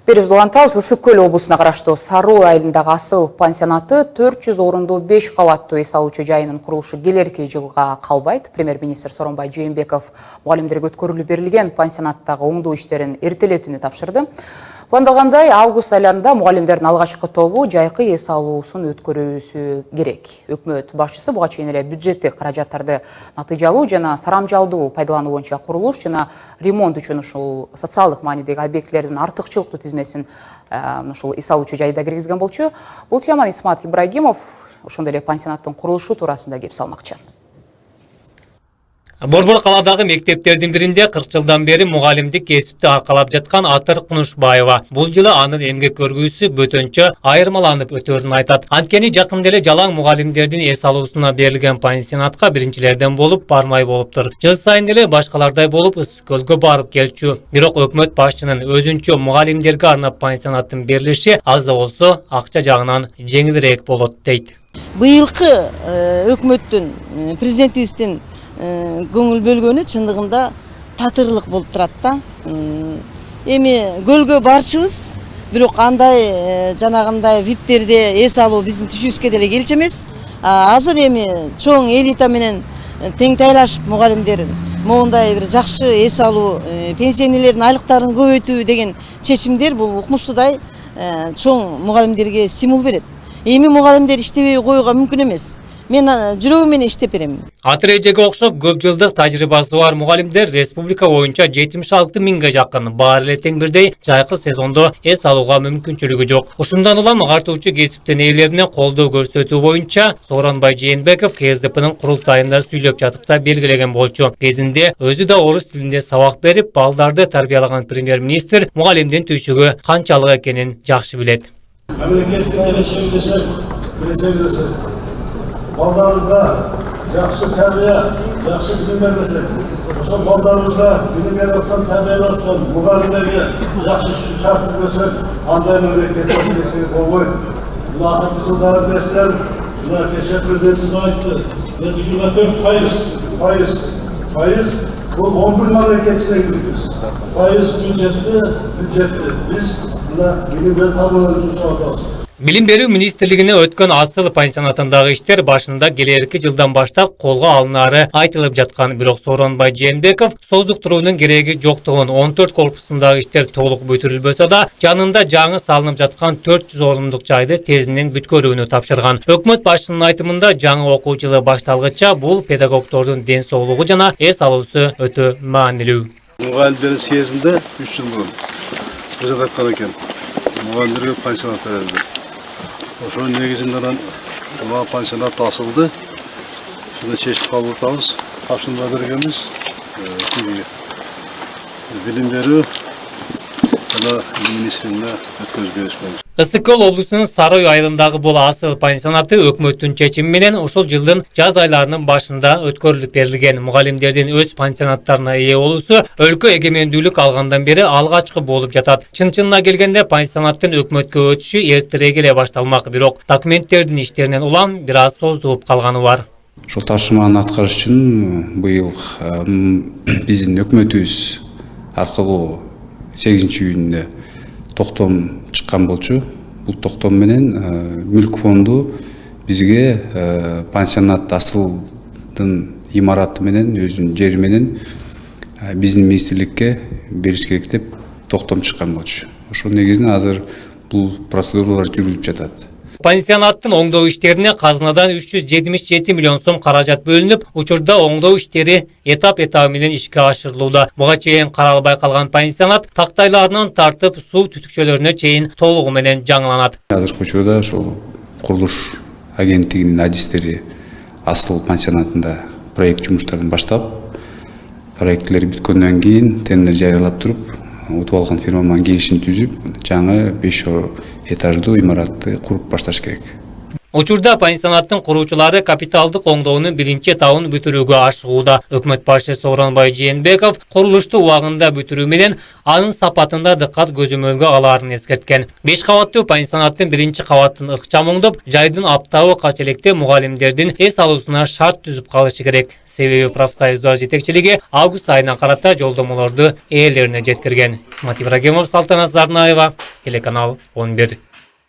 Беребиз улантабыз, Ысык Көл облусуна караштуу Саруу айылындагы Асыл пансионаты 400 орундуу 5 кабаттуу эс алуучу жайынын курулушу келерки жылга калбайт. Премьер-министр Сооронбай Жээнбеков мугалимдерге өткөрүлүп берилген пансионаттагы оңдоо иштерин эртелетүүнү тапшырды. Пландалгандай, август айларында мугалимдердин алгачкы тобу жайкы эс алуусун өткөрүүсү керек. Өкмөт башчысы буга чейин эле бюджеттик каражаттарды натыйжалуу жана сарамжалдуу пайдалануу боюнча курулуш жана ремонт үчүн ушул социалдык маанидеги объектилердин артыкчылыктуу тизмесин ушул эс алуучу жайда киргизген болчу. Бул теманы Исмат Ибрагимов ошондой эле пансионаттын курулушу туурасында кеп салмакчы. Борбор каладагы мектептердин биринде 40 жылдан бери мугалимдик кесипти аркалап жаткан Атыр Кунушбаева бул жылы анын эмгек көргүүсү бөтөнчө айырмаланып өтөрүн айтат. Анткени жакын эле жалаң мугалимдердин эс алуусуна берилген пансионатка биринчилерден болуп бармай болуптур. Жыл сайын эле башкалардай болуп Ысык Көлгө барып келчү. Бирок өкмөт башчынын өзүнчө мугалимдерге арнап пансионаттын берилиши аз да болсо акча жагынан жеңилирээк болот дейт. Быйылкы өкмөттүн президентибиздин көңүл бөлгөнү чындыгында татырлык болуп турат да. Эми көлгө барчыбыз, бирок андай жанагындай виптерде эс алуу биздин түшүбүзгө деле келчү эмес. Азыр эми чоң элита менен тең тайлашып мугалимдер моундай бир жакшы эс алуу, пенсионерлердин айлыктарын көбөйтүү деген чечимдер бул укмуштуудай чоң мугалимдерге стимул берет. Эми мугалимдер иштебей коюуга мүмкүн эмес. Мен жүрөгүм менен иштеп берем. Атыр эжеге окшоп көп жылдык тажрыйбасы бар мугалимдер республика боюнча 76 миңге жакын баары эле тең бирдей жайкы сезондо эс алууга мүмкүнчүлүгү жок. Ушундан улам агартуучу кесиптин ээлерине колдоо көрсөтүү боюнча Сооронбай Жээнбеков КСДПнын курултайында сүйлөп жатып да белгилеген болчу. Кезинде өзү да орус тилинде сабак берип, балдарды тарбиялаган премьер-министр мугалимдин түйшүгү канчалык экенин жакшы билет. Мемлекеттик келечеги десек, балдарыбызга жакшы тарбия, жакшы билим бермесек, ошол балдарыбызга билим берип аткан тарбия аткан мугалимдерге жакшы шарт түзбөсөк, андай мемлекеттик келечеги болбойт. Бул акыркы жылдары билесиздер, мына кечээ президентибиз айтты, 24% бул 11 мамлекет ичине кирбиз. Пайыз бюджетти биз мына билим берүү табууну жумшап атабыз. Билим берүү министрлигине өткөн Асыл пансионатындагы иштер башында келерки жылдан баштап колго алынары айтылып жаткан, бирок Сооронбай Жээнбеков создуктуруунун кереги жоктугун, 14 корпусундагы иштер толук бүтүрүлбөсө да, жанында жаңы салынып жаткан 400 орунлук жайды тезинен бүткөрүүнү тапшырган. Өкмөт башчынын айтымында жаңы окуу жылы башталгыча бул педагогдордун ден соолугу жана эс алуусу өтө маанилүү. Мугалимдердин съездинде 3 жыл мурун президент айткан экен, мугалимдерге пансионат берилди. Ошонун негизинде мына пансионат асылды. Шуну чечип кабыл атабыз. Тапшырма бергенбиз. Билим берүү жана министрлигине өткөзүп беришпейбиз. Ысык Көл облусунун Саруу айылындагы бул Асыл пансионаты өкмөттүн чечими менен ушул жылдын жаз айларынын башында өткөрүлүп берилген. Мугалимдердин өз пансионаттарына ээ болуусу өлкө эгемендүүлүк алгандан бери алгачкы болуп жатат. Чын-чынына келгенде пансионаттын өкмөткө өтүшү эртерээк эле башталмак, бирок документтердин иштеринен улам бир аз создугуп калганы бар. Ошол тапшырманы аткарыш үчүн быйыл биздин өкмөтүбүз аркылуу 8-июнда токтом чыккан болчу. Бул токтом менен мүлк фонду бизге пансионат Асылдын имараты менен, өзүнүн жери менен биздин министрликке бериш керек деп токтом чыккан болчу. Ошол негизинде азыр бул процедуралар жүрүлүп жатат. Пансионаттын оңдоо иштерине казынадан 377 миллион сом каражат бөлүнүп, учурда оңдоо иштери этап-этабы менен ишке ашырылууда. Буга чейин каралбай калган пансионат тактайларынан тартып суу түтүкчөлөрүнө чейин толугу менен жаңыланат. Азыркы учурда ошол курулуш агенттигинин адистери Асыл пансионатында проект жумуштарын баштап, проекттер бүткөндөн кийин тендер жарыялап туруп, утуп алган фирма менен келишим түзүп, жаңы 5 этаждуу имаратты куруп башташ керек. Учурда пансионаттын куруучулары капиталдык оңдоонун биринчи этабын бүтүрүүгө ашыгууда. Өкмөт башчысы Сооронбай Жээнбеков курулушту убагында бүтүрүү менен анын сапатында дыккат көзөмөлгө алаарын эскерткен. 5 кабаттуу пансионаттын биринчи кабатын ыкчам оңдоп, жайдын аптабы кач электе мугалимдердин эс алуусуна шарт түзүп калышы керек. Себеби профсоюздар жетекчилиги август айына карата жолдомолорду ээлерине жеткирген. Исмат Ибрагимов, Салтанат Зарнаева, телеканал 11.